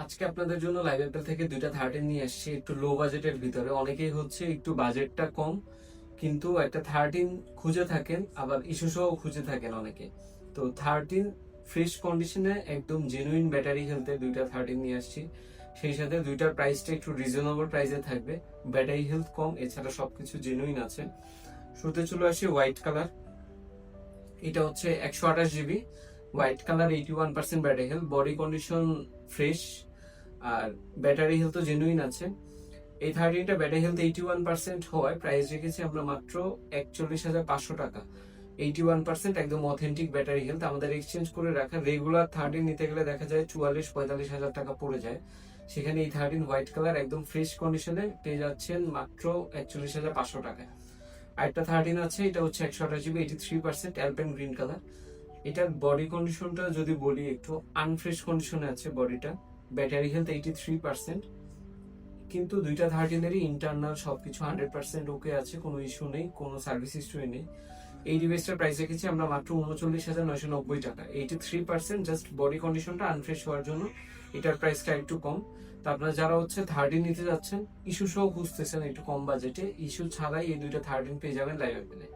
আজকে আপনাদের জন্য লাইভ অ্যাপেল থেকে দুইটা 13 নিয়ে আসছি একটু লো বাজেটের ভিতরে। অনেকেই হচ্ছে একটু বাজেটটা কম কিন্তু একটা 13 খুঁজে থাকেন, আবার ইস্যু সহ খুঁজে থাকেন অনেকে। তো 13 ফ্রেশ কন্ডিশনে একদম জেনুইন ব্যাটারি হেলথে দুইটা 13 নিয়ে আসছি। সেই সাথে দুইটার প্রাইসটা একটু রিজনেবল প্রাইসে থাকবে, ব্যাটারি হেলথ কম, এছাড়া সবকিছু জেনুইন আছে। শুরুতে চলে আসি হোয়াইট কালার। এটা হচ্ছে 128 GB white colour, 81% battery health, body condition fresh, আর ব্যাটারি হেলথ তো জেনুইন আছে। এই 13টা ব্যাটারি হেলথ 81% হওয়ায় প্রাইস রেখেছি আমরা মাত্র 41,500 টাকা। 81% একদম অথেন্টিক ব্যাটারি হেলথ। আমাদের এক্সচেঞ্জ করে রাখা রেগুলার 13 নিতে গেলে দেখা যায় 44-45 হাজার টাকা পড়ে যায়, সেখানে এই 13 হোয়াইট কালার একদম ফ্রেশ কন্ডিশনে পেয়ে যাচ্ছেন মাত্র 41,500 টাকায়। আরেকটা 13 আছে, এটা হচ্ছে 128 জিবি 83% অ্যালপেন গ্রিন কালার। এটার বডি কন্ডিশনটা যদি বলি, একটু আনফ্রেশ কন্ডিশনে আছে বডিটা। ব্যাটারি হেলথ 83%, কিন্তু দুইটা 13-এরই ইন্টারনাল সবকিছু 100% ওকে আছে, কোনো ইস্যু নেই, কোনো সার্ভিস হিস্ট্রি নেই। এই ডিভাইসটার প্রাইস রেখেছি আমরা মাত্র 39,990 টাকা। 83% জাস্ট বডি কন্ডিশনটা আনফ্রেশ হওয়ার জন্য এটার প্রাইসটা একটু কম। তো আপনারা যারা হচ্ছে 13 নিতে যাচ্ছেন, ইস্যু সহ খুঁজতেছেন একটু কম বাজেটে, ইস্যু ছাড়াই এই দুইটা 13 পেয়ে যাবেন লাইভ অ্যাপেলে।